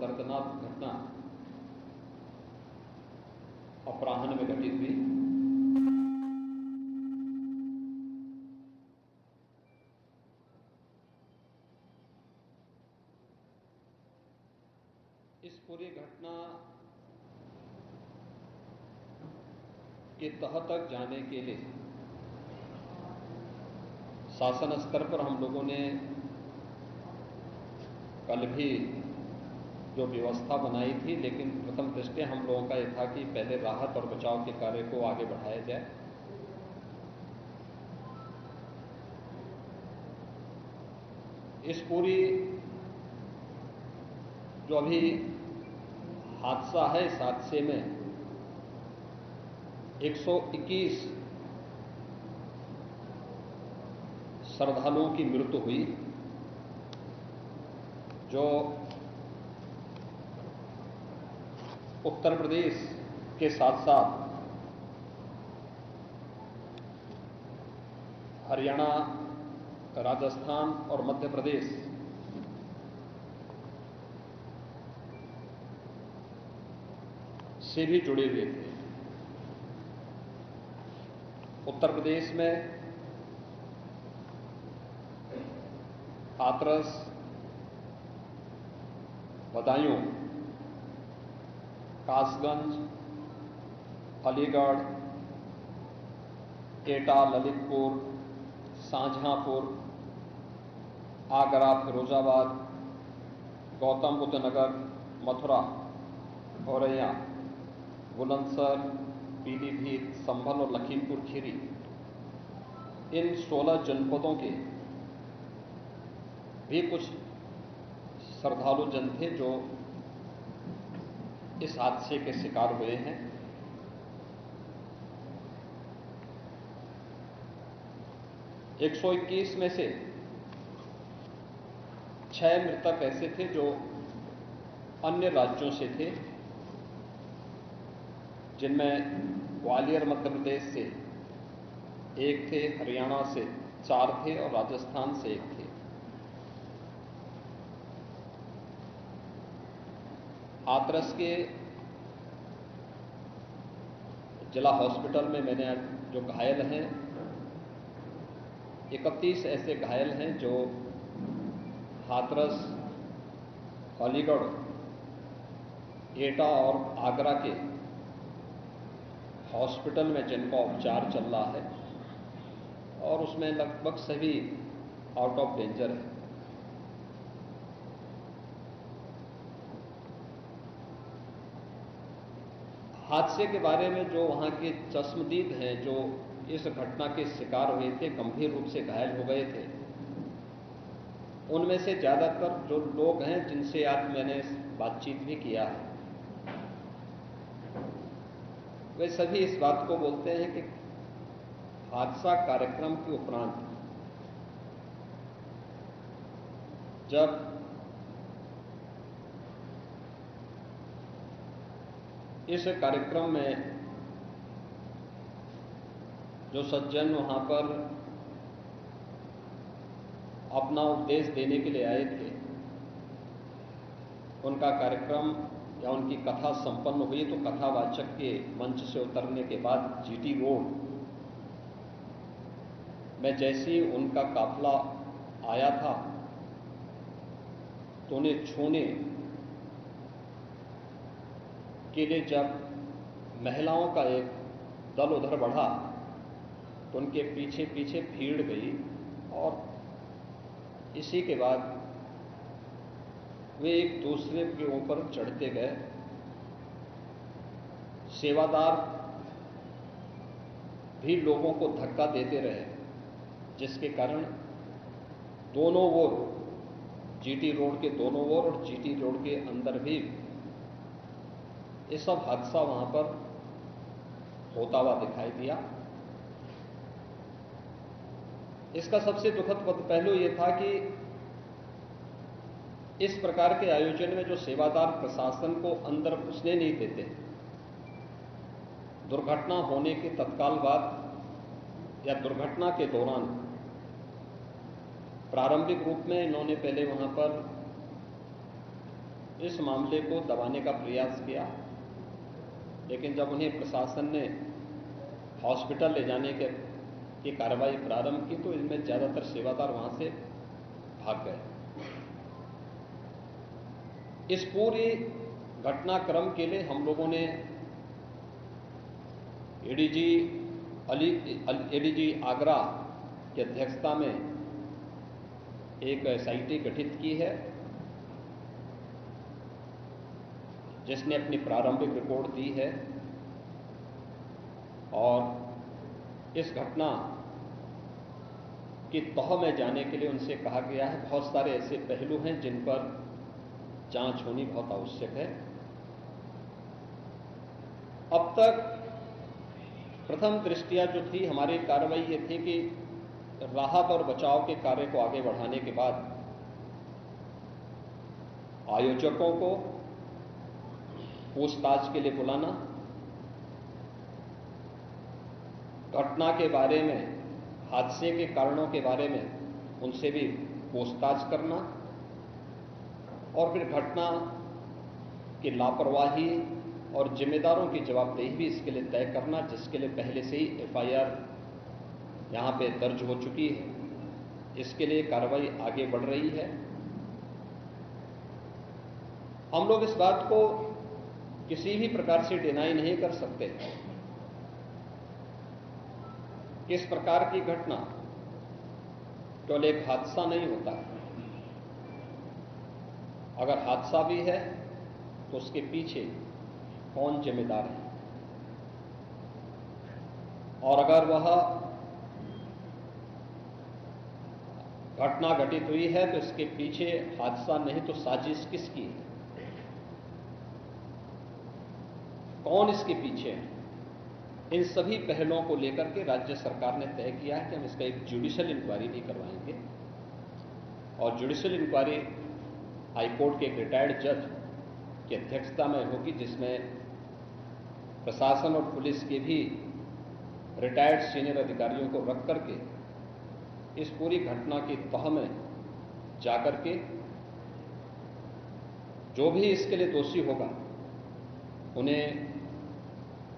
दर्दनाक घटना अपराह्न में घटित हुई। इस पूरी घटना के तह तक जाने के लिए शासन स्तर पर हम लोगों ने कल भी जो व्यवस्था बनाई थी, लेकिन प्रथम दृष्टया हम लोगों का यह था कि पहले राहत और बचाव के कार्य को आगे बढ़ाया जाए। इस पूरी जो अभी हादसा है, इस हादसे में 121 श्रद्धालुओं की मृत्यु हुई, जो उत्तर प्रदेश के साथ साथ हरियाणा, राजस्थान और मध्य प्रदेश से भी जुड़े हुए थे। उत्तर प्रदेश में हाथरस, बदायूं, कासगंज, अलीगढ़, एटा, ललितपुर, शाहजहांपुर, आगरा, फिरोजाबाद, गौतम बुद्ध नगर, मथुरा, औरैया, बुलंदशहर, पीलीभीत, संभल और लखीमपुर खीरी, इन 16 जनपदों के भी कुछ श्रद्धालु जन थे जो इस हादसे के शिकार हुए हैं। एक 121 में से 6 मृतक ऐसे थे जो अन्य राज्यों से थे, जिनमें ग्वालियर मध्य प्रदेश से 1 थे, हरियाणा से 4 थे और राजस्थान से 1 थे। हाथरस के जिला हॉस्पिटल में मैंने जो घायल हैं, 31 ऐसे घायल हैं जो हाथरस, अलीगढ़, एटा और आगरा के हॉस्पिटल में जिनका उपचार चल रहा है, और उसमें लगभग सभी आउट ऑफ डेंजर है। हादसे के बारे में जो वहां के चश्मदीद हैं, जो इस घटना के शिकार हुए थे, गंभीर रूप से घायल हो गए थे, उनमें से ज्यादातर जो लोग हैं जिनसे आज मैंने बातचीत भी किया है, वे सभी इस बात को बोलते हैं कि हादसा कार्यक्रम के उपरांत जब इस कार्यक्रम में जो सज्जन वहां पर अपना उपदेश देने के लिए आए थे, उनका कार्यक्रम या उनकी कथा संपन्न हुई तो कथावाचक के मंच से उतरने के बाद जीटी रोड में जैसे ही उनका काफिला आया था तो उन्हें छूने के लिए जब महिलाओं का एक दल उधर बढ़ा तो उनके पीछे पीछे भीड़ गई, और इसी के बाद वे एक दूसरे के ऊपर चढ़ते गए। सेवादार भी लोगों को धक्का देते रहे, जिसके कारण दोनों ओर, जीटी रोड के दोनों ओर और जीटी रोड के अंदर भी ये सब हादसा वहां पर होता हुआ दिखाई दिया। इसका सबसे दुखद पहलू यह था कि इस प्रकार के आयोजन में जो सेवादार प्रशासन को अंदर घुसने नहीं देते, दुर्घटना होने के तत्काल बाद या दुर्घटना के दौरान प्रारंभिक रूप में इन्होंने पहले वहां पर इस मामले को दबाने का प्रयास किया, लेकिन जब उन्हें प्रशासन ने हॉस्पिटल ले जाने की कार्रवाई प्रारंभ की तो इनमें ज़्यादातर सेवादार वहां से भाग गए। इस पूरी घटनाक्रम के लिए हम लोगों ने एडीजी आगरा की अध्यक्षता में एक एसआईटी गठित की है, जिसने अपनी प्रारंभिक रिपोर्ट दी है और इस घटना की तह में जाने के लिए उनसे कहा गया है। बहुत सारे ऐसे पहलू हैं जिन पर जांच होनी बहुत आवश्यक है। अब तक प्रथम दृष्टया जो थी हमारी कार्रवाई ये थी कि राहत और बचाव के कार्य को आगे बढ़ाने के बाद आयोजकों को पूछताछ के लिए बुलाना, घटना के बारे में, हादसे के कारणों के बारे में उनसे भी पूछताछ करना और फिर घटना की लापरवाही और जिम्मेदारों की जवाबदेही भी इसके लिए तय करना, जिसके लिए पहले से ही एफआईआर यहां पे दर्ज हो चुकी है। इसके लिए कार्रवाई आगे बढ़ रही है। हम लोग इस बात को किसी भी प्रकार से डिनाई नहीं कर सकते। इस प्रकार की घटना केवल एक हादसा नहीं होता। अगर हादसा भी है तो उसके पीछे कौन जिम्मेदार है, और अगर वह घटना घटित हुई है तो इसके पीछे हादसा नहीं तो साजिश किसकी है, कौन इसके पीछे है। इन सभी पहलुओं को लेकर के राज्य सरकार ने तय किया है कि हम इसका एक जुडिशियल इंक्वायरी भी करवाएंगे और जुडिशियल इंक्वायरी हाईकोर्ट के एक रिटायर्ड जज की अध्यक्षता में होगी, जिसमें प्रशासन और पुलिस के भी रिटायर्ड सीनियर अधिकारियों को रख करके इस पूरी घटना की तह में जाकर के जो भी इसके लिए दोषी होगा उन्हें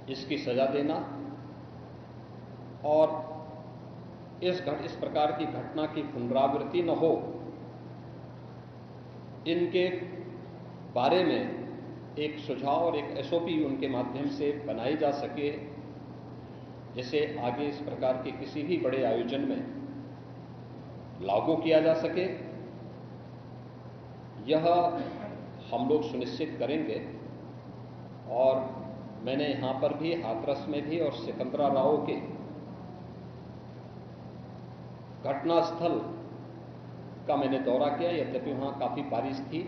इसकी सजा देना और इस प्रकार की घटना की पुनरावृत्ति न हो, इनके बारे में एक सुझाव और एक एसओपी उनके माध्यम से बनाई जा सके, जिसे आगे इस प्रकार के किसी भी बड़े आयोजन में लागू किया जा सके। यह हम लोग सुनिश्चित करेंगे। और मैंने यहां पर भी हाथरस में भी और सिकंदराराव के घटनास्थल का मैंने दौरा किया, यद्यपि वहां काफी बारिश थी,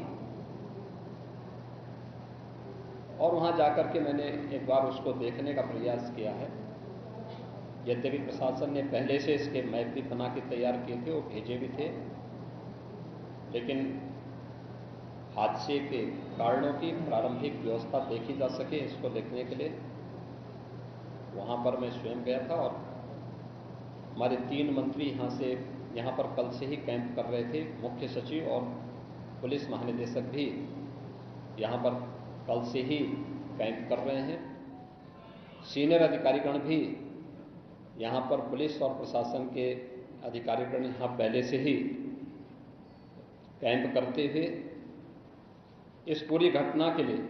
और वहां जाकर के मैंने एक बार उसको देखने का प्रयास किया है। यद्यपि प्रशासन ने पहले से इसके मैप भी बना के तैयार किए थे और भेजे भी थे, लेकिन हादसे के कारणों की प्रारंभिक व्यवस्था देखी जा सके इसको देखने के लिए वहां पर मैं स्वयं गया था। और हमारे 3 मंत्री यहां पर कल से ही कैंप कर रहे थे। मुख्य सचिव और पुलिस महानिदेशक भी यहां पर कल से ही कैंप कर रहे हैं। सीनियर अधिकारीगण भी यहां पर पुलिस और प्रशासन के अधिकारीगण यहां पहले से ही कैंप करते हुए इस पूरी घटना के लिए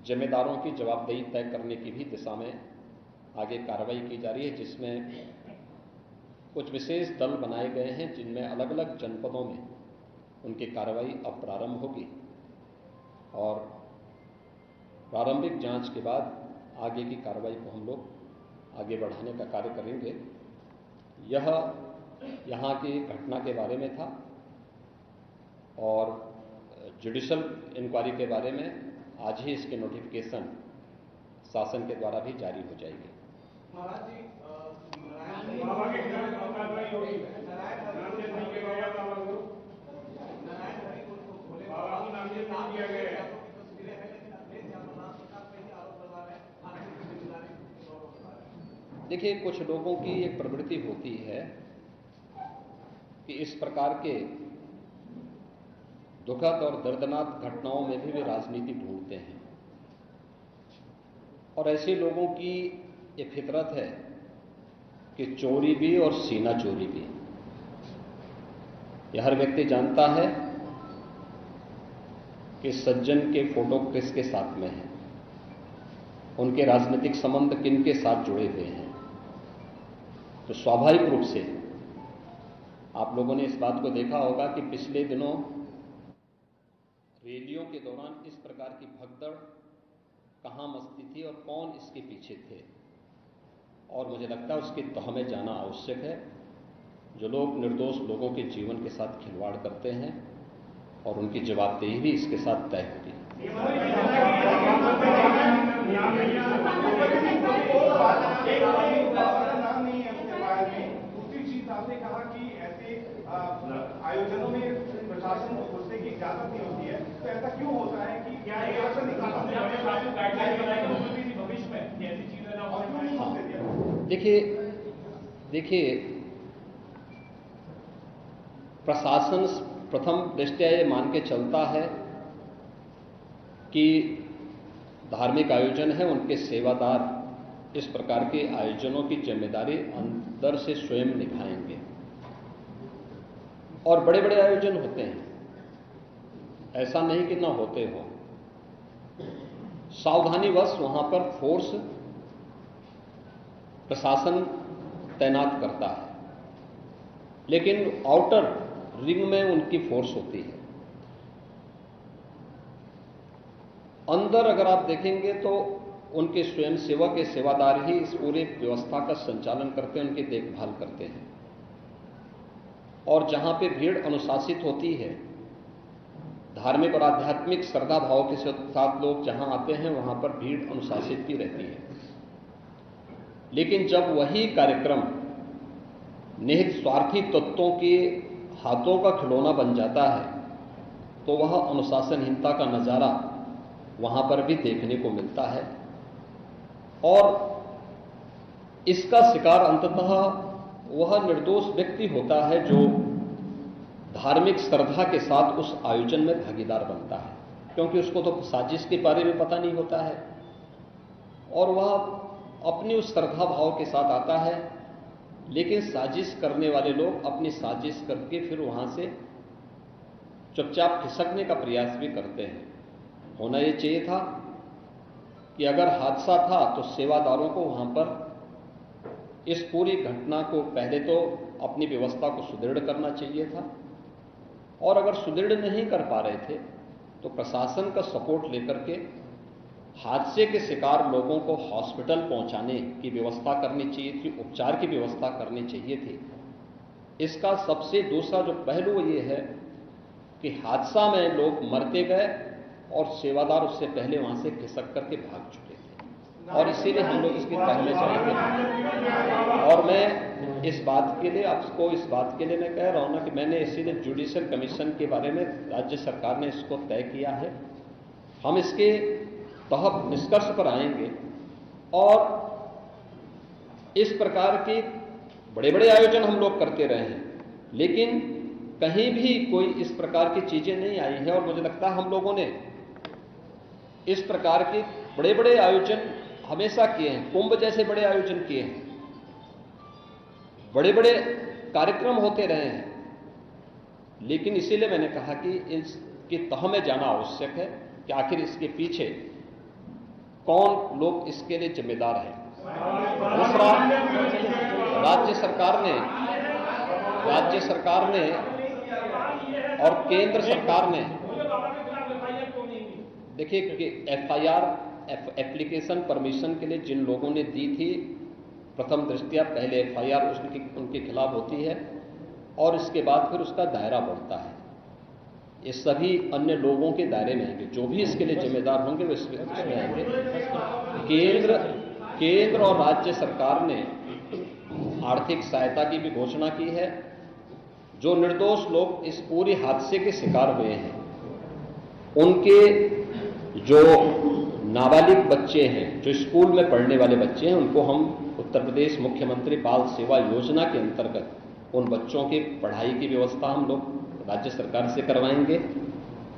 जिम्मेदारों की जवाबदेही तय करने की भी दिशा में आगे कार्रवाई की जा रही है, जिसमें कुछ विशेष दल बनाए गए हैं, जिनमें अलग अलग जनपदों में उनकी कार्रवाई अब प्रारंभ होगी और प्रारंभिक जांच के बाद आगे की कार्रवाई को हम लोग आगे बढ़ाने का कार्य करेंगे। यह यहाँ की घटना के बारे में था और जुडिशियल इंक्वायरी के बारे में आज ही इसके नोटिफिकेशन शासन के द्वारा भी जारी हो जाएगी। महाराज जी, देखिए, कुछ लोगों की एक प्रवृत्ति होती है कि इस प्रकार के दुखद और दर्दनाक घटनाओं में भी वे राजनीति ढूंढते हैं। और ऐसे लोगों की ये फितरत है कि चोरी भी और सीना चोरी भी। यह हर व्यक्ति जानता है कि सज्जन के फोटो किसके साथ में हैं, उनके राजनीतिक संबंध किनके साथ जुड़े हुए हैं। तो स्वाभाविक रूप से आप लोगों ने इस बात को देखा होगा कि पिछले दिनों रैलियों के दौरान इस प्रकार की भगदड़ कहां मचती थी और कौन इसके पीछे थे। और मुझे लगता है उसकी तह में जाना आवश्यक है। जो लोग निर्दोष लोगों के जीवन के साथ खिलवाड़ करते हैं और उनकी जवाबदेही भी इसके साथ तय होगी। दूसरी चीज आपने कहा कि ऐसे आयोजनों में प्रशासन को घुसने की इजाजत नहीं होती है, तो ऐसा क्यों होता है कि क्या भविष्य में ऐसी चीजें ना हो? देखिए प्रशासन प्रथम दृष्टया ये मान के चलता है कि धार्मिक आयोजन है, उनके सेवादार इस प्रकार के आयोजनों की जिम्मेदारी अंदर से स्वयं निभाएंगे। और बड़े बड़े आयोजन होते हैं, ऐसा नहीं कि ना होते हो। सावधानीवश वहां पर फोर्स प्रशासन तैनात करता है, लेकिन आउटर रिंग में उनकी फोर्स होती है। अंदर अगर आप देखेंगे तो उनके स्वयंसेवक के सेवादार ही इस पूरे व्यवस्था का संचालन करते हैं, उनकी देखभाल करते हैं। और जहां पे भीड़ अनुशासित होती है, धार्मिक और आध्यात्मिक श्रद्धा भाव के साथ लोग जहां आते हैं, वहां पर भीड़ अनुशासित भी रहती है। लेकिन जब वही कार्यक्रम निहित स्वार्थी तत्वों के हाथों का खिलौना बन जाता है, तो वह अनुशासनहीनता का नजारा वहां पर भी देखने को मिलता है। और इसका शिकार अंततः वह निर्दोष व्यक्ति होता है जो धार्मिक श्रद्धा के साथ उस आयोजन में भागीदार बनता है, क्योंकि उसको तो साजिश के बारे में पता नहीं होता है और वह अपनी उस श्रद्धा भाव के साथ आता है। लेकिन साजिश करने वाले लोग अपनी साजिश करके फिर वहां से चुपचाप खिसकने का प्रयास भी करते हैं। होना यह चाहिए था कि अगर हादसा था तो सेवादारों को वहां पर इस पूरी घटना को पहले तो अपनी व्यवस्था को सुदृढ़ करना चाहिए था, और अगर सुदृढ़ नहीं कर पा रहे थे तो प्रशासन का सपोर्ट लेकर के हादसे के शिकार लोगों को हॉस्पिटल पहुंचाने की व्यवस्था करनी चाहिए थी, उपचार की व्यवस्था करनी चाहिए थी। इसका सबसे दूसरा जो पहलू ये है कि हादसा में लोग मरते गए और सेवादार उससे पहले वहां से खिसक करके भाग चुके थे, और इसीलिए हम लोग इसकी तह में चलेंगे। और मैं इस बात के लिए आपको इस बात के लिए मैं कह रहा हूं ना कि मैंने इसीलिए जुडिशियल कमीशन के बारे में राज्य सरकार ने इसको तय किया है। हम इसके तहत निष्कर्ष पर आएंगे और इस प्रकार के बड़े बड़े आयोजन हम लोग करते रहे हैं, लेकिन कहीं भी कोई इस प्रकार की चीजें नहीं आई है। और मुझे लगता है हम लोगों ने इस प्रकार के बड़े बड़े आयोजन हमेशा किए हैं, कुंभ जैसे बड़े आयोजन किए हैं, बड़े बड़े कार्यक्रम होते रहे हैं। लेकिन इसीलिए मैंने कहा कि इसकी तह में जाना आवश्यक है कि आखिर इसके पीछे कौन लोग इसके लिए जिम्मेदार हैं। दूसरा, राज्य सरकार ने और केंद्र सरकार ने, देखिए कि एफआईआर एप्लीकेशन परमिशन के लिए जिन लोगों ने दी थी, प्रथम दृष्टया पहले एफआईआर उनके खिलाफ होती है और इसके बाद फिर उसका दायरा बढ़ता है। ये सभी अन्य लोगों के दायरे में आएंगे, जो भी इसके लिए जिम्मेदार होंगे वो इसमें आएंगे। केंद्र और राज्य सरकार ने आर्थिक सहायता की भी घोषणा की है। जो निर्दोष लोग इस पूरे हादसे के शिकार हुए हैं, उनके जो नाबालिग बच्चे हैं, जो स्कूल में पढ़ने वाले बच्चे हैं, उनको हम उत्तर प्रदेश मुख्यमंत्री बाल सेवा योजना के अंतर्गत उन बच्चों की पढ़ाई की व्यवस्था हम लोग राज्य सरकार से करवाएंगे।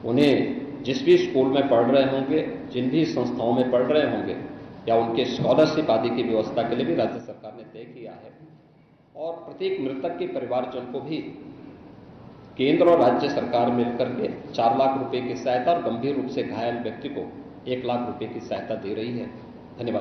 उन्हें जिस भी स्कूल में पढ़ रहे होंगे, जिन भी संस्थाओं में पढ़ रहे होंगे, या उनके स्कॉलरशिप आदि की व्यवस्था के लिए भी राज्य सरकार ने तय किया है। और प्रत्येक मृतक के परिवारजन को भी केंद्र और राज्य सरकार मिलकर के 4 लाख रुपए की सहायता और गंभीर रूप से घायल व्यक्ति को 1 लाख रुपए की सहायता दे रही है। धन्यवाद।